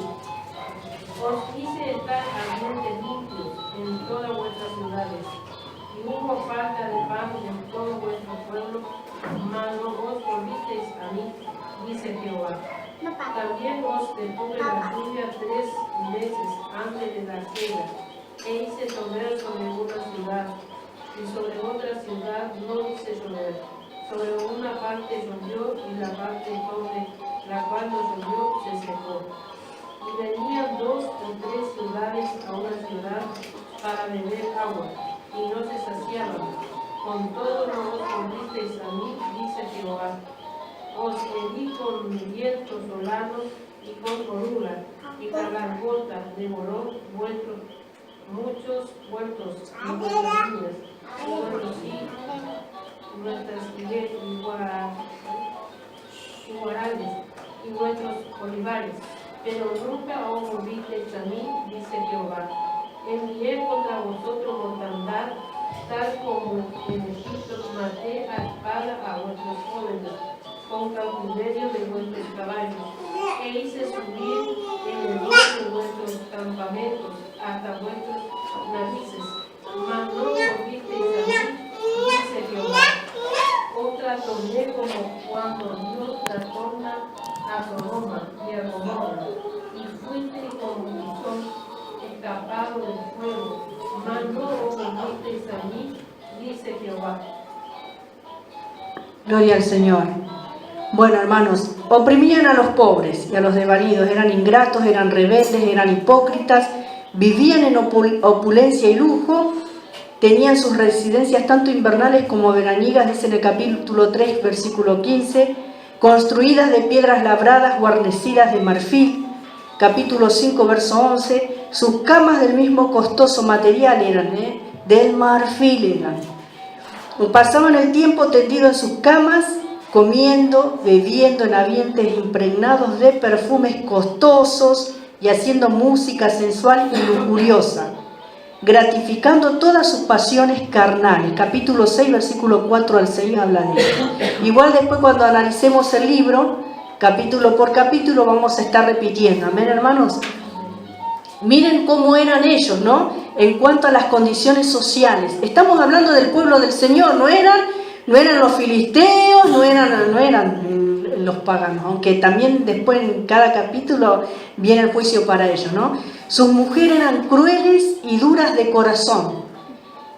Os hice estar ardientes limpios en todas vuestras ciudades, y hubo falta de pan en todo vuestro pueblo, mas no os volvisteis a mí, dice Jehová. También os detuve la lluvia 3 meses antes de la siega, e hice llover sobre una ciudad, y sobre otra ciudad no hice llover. Sobre una parte llovió y la parte sobre la cual no llovió se secó. Y venían 2 o 3 ciudades a una ciudad para beber agua, y no se saciaban. Con todo no os volvisteis a mí, dice Jehová. Os herí con vientos solanos y con orugas, y la garganta devoró muchos huertos y vuestras viñas, y vuestros nuestras iguarales y vuestros olivares. Pero nunca os volvisteis a mí, dice Jehová. Envié contra vosotros mortandad, tal como en Egipto maté a espada a vuestros jóvenes, con cautiverio de vuestros caballos, e hice subir en el norte de vuestros campamentos hasta vuestras narices. Mas no volvisteis a mí, dice Jehová. Otra torné como cuando Dios la torna a Sodoma y a Gomorra, y fuiste como son escapado del fuego, mas no os volvisteis a mí, dice Jehová. Gloria al Señor. Bueno, hermanos, oprimían a los pobres y a los desvalidos, eran ingratos, eran rebeldes, eran hipócritas, vivían en opulencia y lujo, tenían sus residencias tanto invernales como veraniegas, dice en el capítulo 3, versículo 15, construidas de piedras labradas, guarnecidas de marfil. Capítulo 5, verso 11, sus camas del mismo costoso material eran, del marfil eran. Pasaban el tiempo tendido en sus camas, comiendo, bebiendo en ambientes impregnados de perfumes costosos y haciendo música sensual y lujuriosa, gratificando todas sus pasiones carnales. Capítulo 6, versículo 4 al 6 habla de eso. Igual después cuando analicemos el libro, capítulo por capítulo, vamos a estar repitiendo. Amén, hermanos. Miren cómo eran ellos, ¿no? En cuanto a las condiciones sociales. Estamos hablando del pueblo del Señor, no eran los filisteos, no eran los paganos, aunque también después en cada capítulo viene el juicio para ellos, ¿no? Sus mujeres eran crueles y duras de corazón.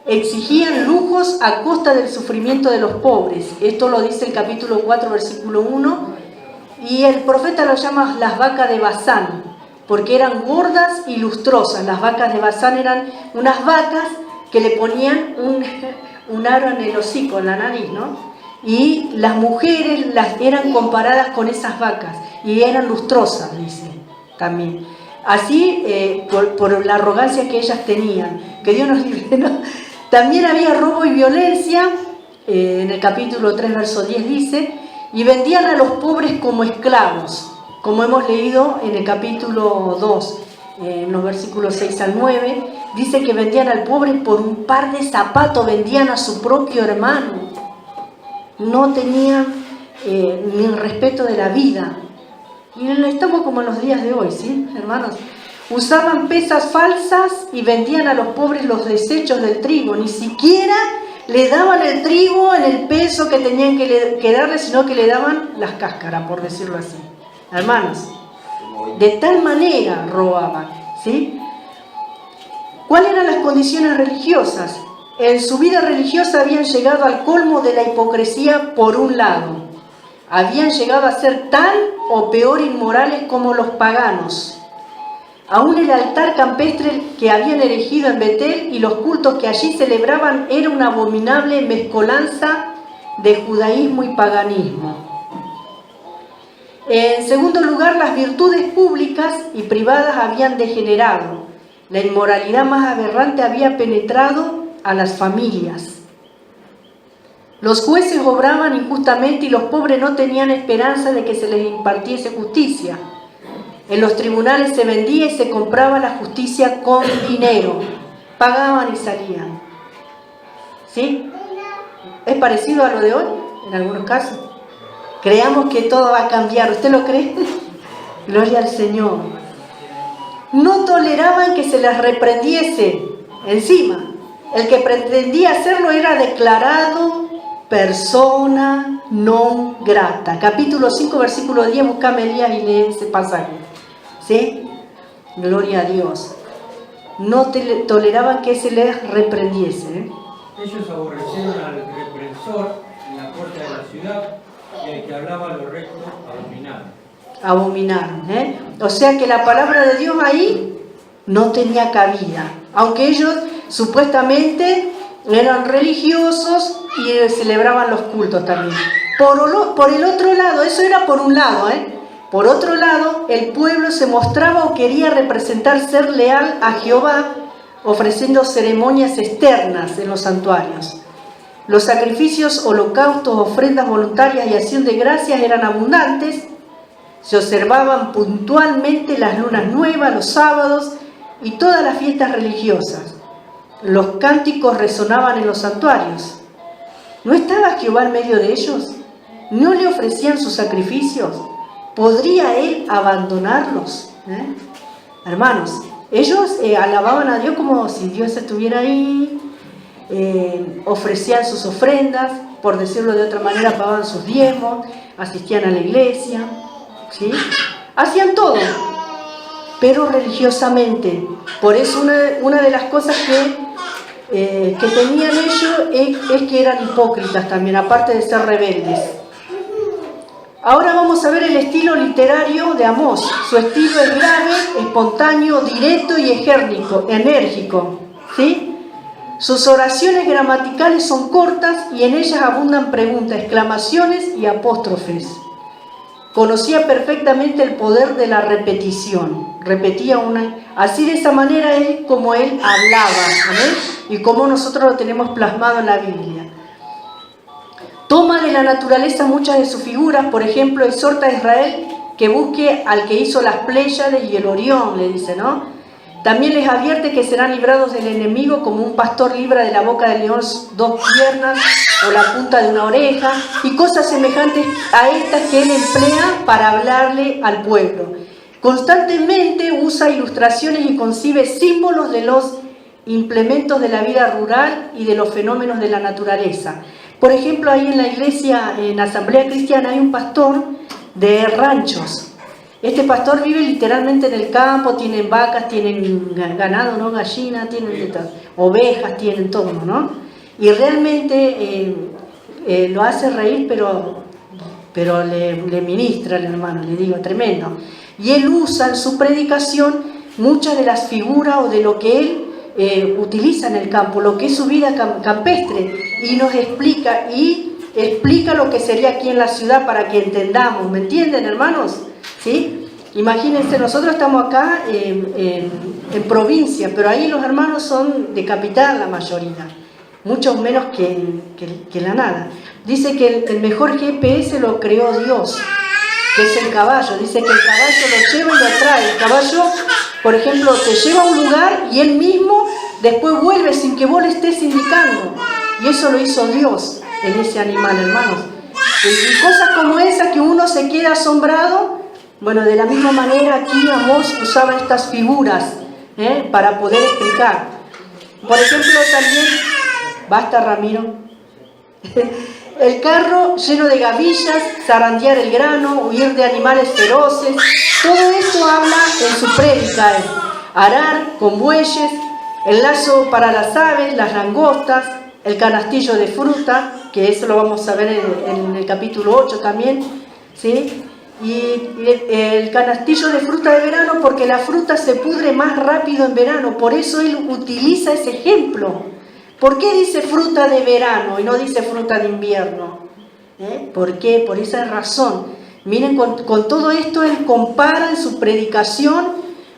Exigían lujos a costa del sufrimiento de los pobres. Esto lo dice el capítulo 4, versículo 1. Y el profeta lo llama las vacas de Basán, porque eran gordas y lustrosas. Las vacas de Basán eran unas vacas que le ponían un aro en el hocico, en la nariz, ¿no? Y las mujeres eran comparadas con esas vacas y eran lustrosas, dice también. Así, por la arrogancia que ellas tenían, que Dios nos libre, ¿no? También había robo y violencia, en el capítulo 3, verso 10 dice, y vendían a los pobres como esclavos, como hemos leído en el capítulo 2, en los versículos 6 al 9, dice que vendían al pobre por un par de zapatos, vendían a su propio hermano. No tenían ni el respeto de la vida. Y estamos como en los días de hoy, ¿sí, hermanos? Usaban pesas falsas y vendían a los pobres los desechos del trigo. Ni siquiera le daban el trigo en el peso que tenían que darle, sino que le daban las cáscaras, por decirlo así. Hermanos, de tal manera robaban, ¿sí? ¿Cuáles eran las condiciones religiosas? En su vida religiosa habían llegado al colmo de la hipocresía por un lado. Habían llegado a ser tan o peor inmorales como los paganos. Aún el altar campestre que habían erigido en Betel y los cultos que allí celebraban era una abominable mezcolanza de judaísmo y paganismo. En segundo lugar, las virtudes públicas y privadas habían degenerado. La inmoralidad más aberrante había penetrado a las familias. Los jueces obraban injustamente y los pobres no tenían esperanza de que se les impartiese justicia. En los tribunales se vendía y se compraba la justicia con dinero. Pagaban y salían. ¿Sí? ¿Es parecido a lo de hoy? En algunos casos. Creamos que todo va a cambiar. ¿Usted lo cree? Gloria al Señor. No toleraban que se les reprendiese. Encima, el que pretendía hacerlo era declarado persona non grata. Capítulo 5, versículo 10. Buscame Elías y lee ese pasaje. ¿Sí? Gloria a Dios. No toleraban que se les reprendiese. Ellos aborrecieron al represor en la puerta de la ciudad y el que hablaba lo recto abominaron. Abominaron, ¿eh? O sea que la palabra de Dios ahí no tenía cabida, aunque ellos supuestamente eran religiosos y celebraban los cultos también. Por el otro lado, eso era por un lado, por otro lado, el pueblo se mostraba o quería representar ser leal a Jehová, ofreciendo ceremonias externas en los santuarios. Los sacrificios, holocaustos, ofrendas voluntarias y acción de gracias eran abundantes. Se observaban puntualmente las lunas nuevas, los sábados y todas las fiestas religiosas. Los cánticos resonaban en los santuarios. ¿No estaba Jehová en medio de ellos? ¿No le ofrecían sus sacrificios? ¿Podría él abandonarlos? Hermanos, ellos alababan a Dios como si Dios estuviera ahí, ofrecían sus ofrendas, por decirlo de otra manera, pagaban sus diezmos, asistían a la iglesia, ¿sí? Hacían todo, pero religiosamente. Por eso una de las cosas que tenían ellos es que eran hipócritas también, aparte de ser rebeldes. Ahora vamos a ver el estilo literario de Amós. Su estilo es grave, espontáneo, directo y enérgico, ¿sí? Sus oraciones gramaticales son cortas y en ellas abundan preguntas, exclamaciones y apóstrofes. Conocía perfectamente el poder de la repetición. Repetía así, de esa manera es como él hablaba, ¿amén? Y como nosotros lo tenemos plasmado en la Biblia. Toma de la naturaleza muchas de sus figuras. Por ejemplo, exhorta a Israel que busque al que hizo las Pléyades y el Orión, le dice, ¿no? También les advierte que serán librados del enemigo como un pastor libra de la boca del león 2 piernas o la punta de una oreja, y cosas semejantes a estas que él emplea para hablarle al pueblo. Constantemente usa ilustraciones y concibe símbolos de los implementos de la vida rural y de los fenómenos de la naturaleza. Por ejemplo, ahí en la iglesia, en la Asamblea Cristiana, hay un pastor de ranchos. Este pastor vive literalmente en el campo, tienen vacas, tienen ganado, ¿no? Gallinas, tienen ovejas, tienen todo, ¿no? Y realmente lo hace reír, pero le ministra al hermano, le digo, tremendo. Y él usa en su predicación muchas de las figuras o de lo que él utiliza en el campo, lo que es su vida campestre, y nos explica lo que sería aquí en la ciudad para que entendamos. ¿Me entienden, hermanos? ¿Sí? Imagínense, nosotros estamos acá en provincia, pero ahí los hermanos son de capital la mayoría, muchos menos que la nada. Dice que el mejor GPS lo creó Dios, que es el caballo. Dice que el caballo lo lleva y lo trae. El caballo, por ejemplo, te lleva a un lugar y él mismo después vuelve sin que vos le estés indicando. Y eso lo hizo Dios en ese animal, hermanos. Y cosas como esas que uno se queda asombrado. Bueno, de la misma manera aquí Amós usaba estas figuras para poder explicar. Por ejemplo, también, basta Ramiro, el carro lleno de gavillas, zarandear el grano, huir de animales feroces, todo esto habla en su prédica. Arar con bueyes, el lazo para las aves, las langostas, el canastillo de fruta, que eso lo vamos a ver en el capítulo 8 también, ¿sí? Y el canastillo de fruta de verano, porque la fruta se pudre más rápido en verano, por eso él utiliza ese ejemplo. ¿Por qué dice fruta de verano y no dice fruta de invierno? ¿Por qué? Por esa razón. Miren, con todo esto él compara en su predicación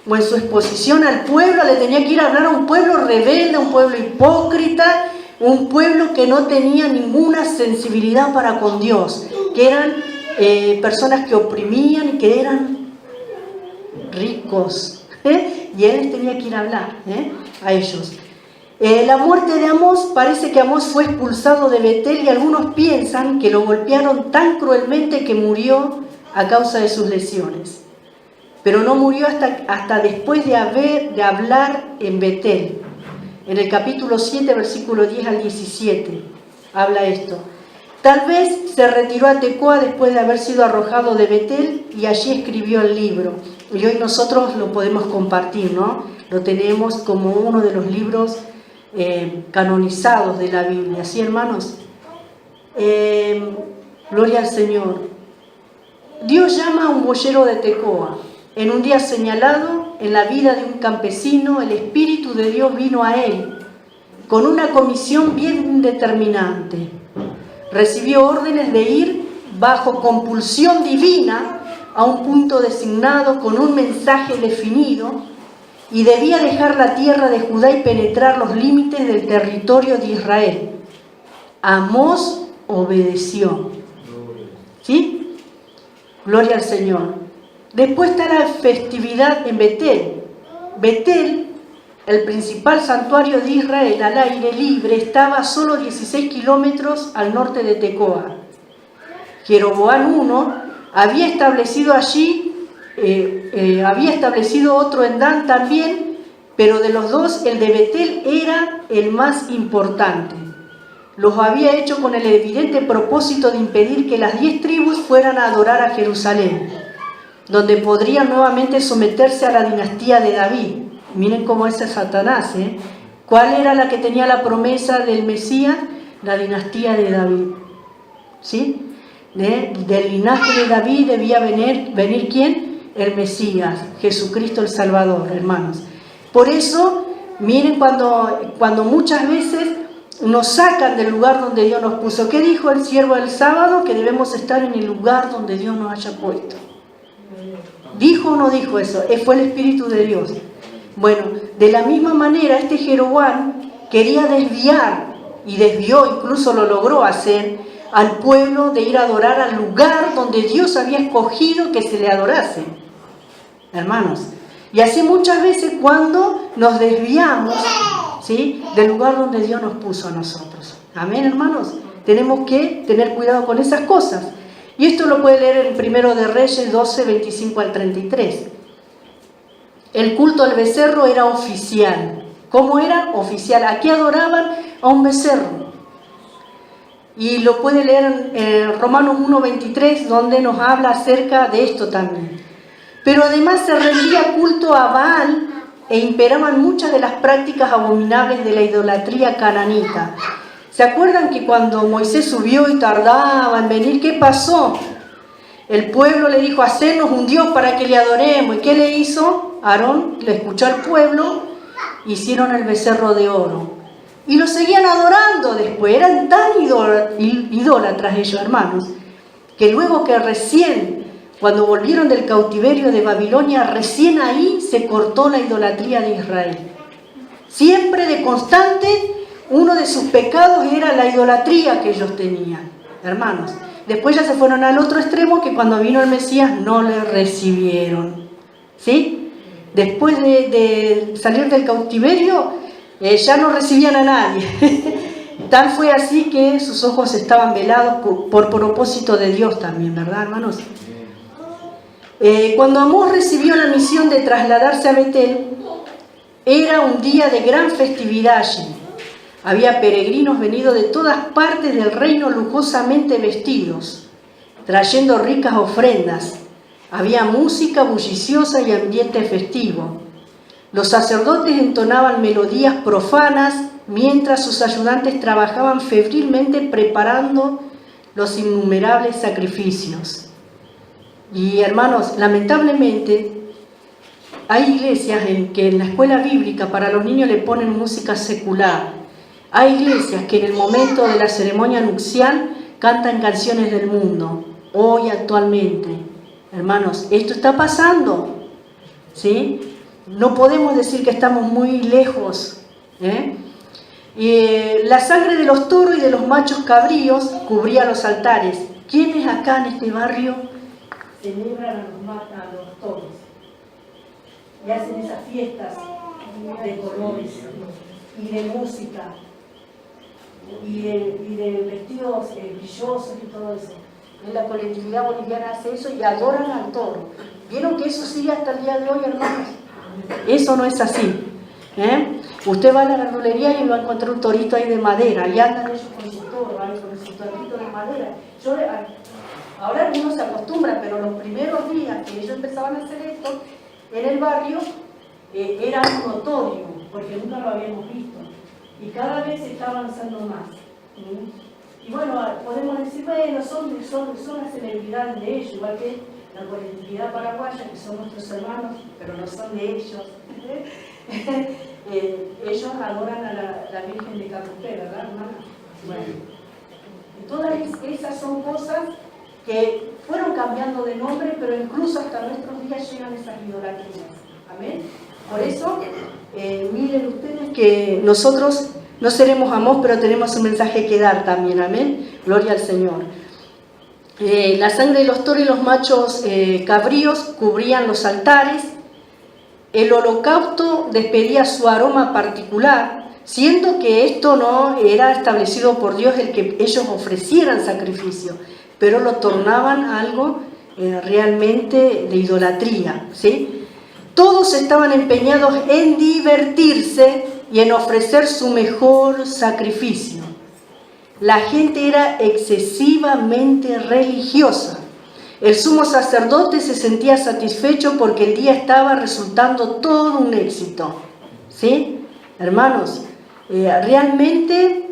o en su exposición al pueblo. Le tenía que ir a hablar a un pueblo rebelde, un pueblo hipócrita, un pueblo que no tenía ninguna sensibilidad para con Dios, que eran personas que oprimían y que eran ricos, y él les tenía que ir a hablar a ellos. La muerte de Amós, parece que Amós fue expulsado de Betel y algunos piensan que lo golpearon tan cruelmente que murió a causa de sus lesiones. Pero no murió hasta después de hablar en Betel. En el capítulo 7, versículo 10 al 17, habla esto. Tal vez se retiró a Tecoa después de haber sido arrojado de Betel y allí escribió el libro. Y hoy nosotros lo podemos compartir, ¿no? Lo tenemos como uno de los libros canonizados de la Biblia, ¿sí, hermanos? Gloria al Señor. Dios llama a un boyero de Tecoa. En un día señalado, en la vida de un campesino, el Espíritu de Dios vino a él con una comisión bien determinante. Recibió órdenes de ir bajo compulsión divina a un punto designado con un mensaje definido y debía dejar la tierra de Judá y penetrar los límites del territorio de Israel. Amós obedeció. ¿Sí? Gloria al Señor. Después está la festividad en Betel. Betel, el principal santuario de Israel al aire libre, estaba a solo 16 kilómetros al norte de Tecoa. Jeroboam I había establecido allí, había establecido otro en Dan también, pero de los dos el de Betel era el más importante. Los había hecho con el evidente propósito de impedir que las 10 tribus fueran a adorar a Jerusalén, donde podrían nuevamente someterse a la dinastía de David. Miren cómo es Satanás, ¿eh? ¿Cuál era la que tenía la promesa del Mesías? La dinastía de David, ¿sí? Del linaje de David debía venir ¿quién? El Mesías, Jesucristo el Salvador, hermanos. Por eso, miren cuando muchas veces nos sacan del lugar donde Dios nos puso. ¿Qué dijo el siervo del sábado? Que debemos estar en el lugar donde Dios nos haya puesto. ¿Dijo o no dijo eso? Fue el Espíritu de Dios. Bueno, de la misma manera, este Jeroboam quería desviar, y desvió, incluso lo logró hacer, al pueblo de ir a adorar al lugar donde Dios había escogido que se le adorase. Hermanos, y así muchas veces cuando nos desviamos, ¿sí?, del lugar donde Dios nos puso a nosotros. Amén, hermanos. Tenemos que tener cuidado con esas cosas. Y esto lo puede leer en 1 de Reyes 12, 25 al 33. El culto al becerro era oficial. ¿Cómo era? Oficial. Aquí adoraban a un becerro. Y lo puede leer en Romanos 1, 23, donde nos habla acerca de esto también. Pero además se rendía culto a Baal e imperaban muchas de las prácticas abominables de la idolatría cananita. ¿Se acuerdan que cuando Moisés subió y tardaba en venir, qué pasó? El pueblo le dijo, hacernos un Dios para que le adoremos. ¿Y qué le hizo? Aarón le escuchó al pueblo, hicieron el becerro de oro. Y lo seguían adorando después. Eran tan idólatras ellos, hermanos, que luego que cuando volvieron del cautiverio de Babilonia, recién ahí se cortó la idolatría de Israel. Siempre de constante, uno de sus pecados era la idolatría que ellos tenían, hermanos. Después ya se fueron al otro extremo, que cuando vino el Mesías no le recibieron, ¿sí? Después de salir del cautiverio, ya no recibían a nadie. Tal fue así que sus ojos estaban velados por propósito de Dios también, ¿verdad, hermanos? Cuando Amós recibió la misión de trasladarse a Betel, era un día de gran festividad allí. Había peregrinos venidos de todas partes del reino lujosamente vestidos, trayendo ricas ofrendas. Había música bulliciosa y ambiente festivo. Los sacerdotes entonaban melodías profanas mientras sus ayudantes trabajaban febrilmente preparando los innumerables sacrificios. Y hermanos, lamentablemente hay iglesias en que en la escuela bíblica para los niños le ponen música secular. Hay iglesias que en el momento de la ceremonia nupcial cantan canciones del mundo. Hoy actualmente, hermanos, esto está pasando, ¿sí? No podemos decir que estamos muy lejos, la sangre de los toros y de los machos cabríos cubría los altares. ¿Quiénes acá en este barrio celebran a los toros y hacen esas fiestas de colores y de música y de vestidos brillosos y todo eso? En la colectividad boliviana hace eso y adoran al toro. ¿Vieron que eso sigue hasta el día de hoy, hermanos? Eso no es así. Usted va a la verdulería y va a encontrar un torito ahí de madera, y andan ellos con su toro, con su torito de madera. Ahora algunos se acostumbran, pero los primeros días que ellos empezaban a hacer esto en el barrio era notorio, porque nunca lo habíamos visto. y cada vez se está avanzando más. Y bueno, podemos decir, bueno, son las celebridades de ellos, igual que la colectividad paraguaya, que son nuestros hermanos, pero no son de ellos. Ellos adoran a la Virgen de Capupé, ¿verdad, hermana? Bueno, todas esas son cosas que fueron cambiando de nombre, pero incluso hasta nuestros días llegan esas idolatrías. Amén. Por eso, miren ustedes que nosotros no seremos amos, pero tenemos un mensaje que dar también. Amén. Gloria al Señor. La sangre de los toros y los machos cabríos cubrían los altares. El holocausto despedía su aroma particular, siendo que esto no era establecido por Dios el que ellos ofrecieran sacrificio, pero lo tornaban algo realmente de idolatría, ¿sí? Todos estaban empeñados en divertirse y en ofrecer su mejor sacrificio. La gente era excesivamente religiosa. El sumo sacerdote se sentía satisfecho porque el día estaba resultando todo un éxito. ¿Sí? Hermanos, realmente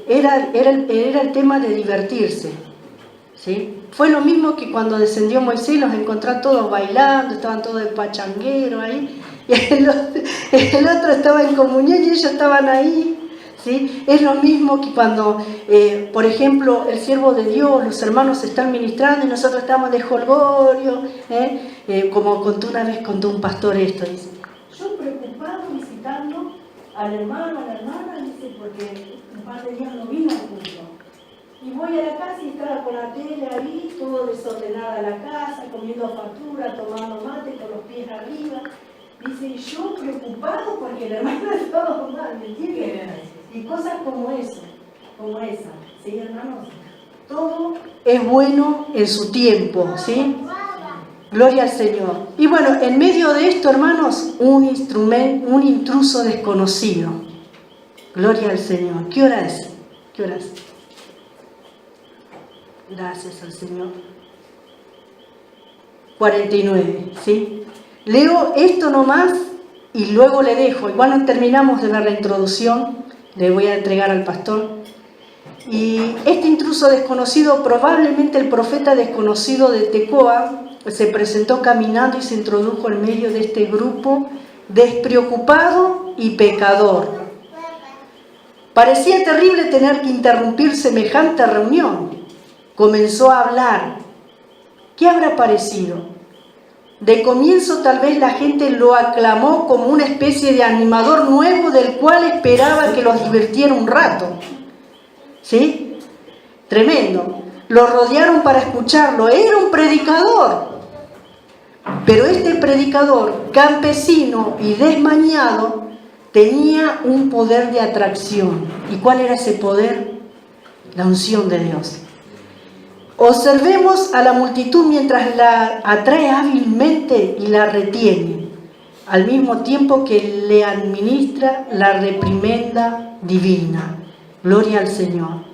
era el tema de divertirse. ¿Sí? Fue lo mismo que cuando descendió Moisés, los encontró a todos bailando, estaban todos de pachanguero ahí, y el otro estaba en comunión y ellos estaban ahí. ¿Sí? Es lo mismo que cuando, por ejemplo, el siervo de Dios, los hermanos están ministrando y nosotros estamos de jolgorio, como contó un pastor esto, dice, yo preocupado visitando al hermano, a la hermana, dice, porque un par de días no vino al culto. Y voy a la casa y estaba con la tele ahí, todo desordenada la casa, comiendo factura, tomando mate con los pies arriba. Dice, y yo preocupado porque el hermano estaba mal, ¿me entiendes? Y cosas como eso, como esa, ¿sí, hermanos? Todo es bueno en su tiempo, ¿sí? Gloria al Señor. Y bueno, en medio de esto, hermanos, un intruso desconocido. Gloria al Señor. ¿Qué hora es? ¿Qué hora es? Gracias al Señor. 49, ¿sí? Leo esto nomás y luego le dejo. Igual no terminamos de ver la introducción. Le voy a entregar al pastor. Y este intruso desconocido, probablemente el profeta desconocido de Tecoa, se presentó caminando y se introdujo en medio de este grupo despreocupado y pecador. Parecía terrible tener que interrumpir semejante reunión. Comenzó a hablar. ¿Qué habrá parecido? De comienzo tal vez la gente lo aclamó como una especie de animador nuevo del cual esperaba que los divirtiera un rato. ¿Sí? Tremendo. Lo rodearon para escucharlo. Era un predicador. Pero este predicador, campesino y desmañado, tenía un poder de atracción. ¿Y cuál era ese poder? La unción de Dios. Observemos a la multitud mientras la atrae hábilmente y la retiene, al mismo tiempo que le administra la reprimenda divina. Gloria al Señor.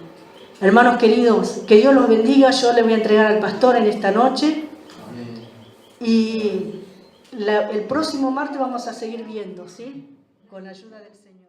Hermanos queridos, que Dios los bendiga. Yo le voy a entregar al pastor en esta noche. Amén. Y el próximo martes vamos a seguir viendo, ¿sí? Con la ayuda del Señor.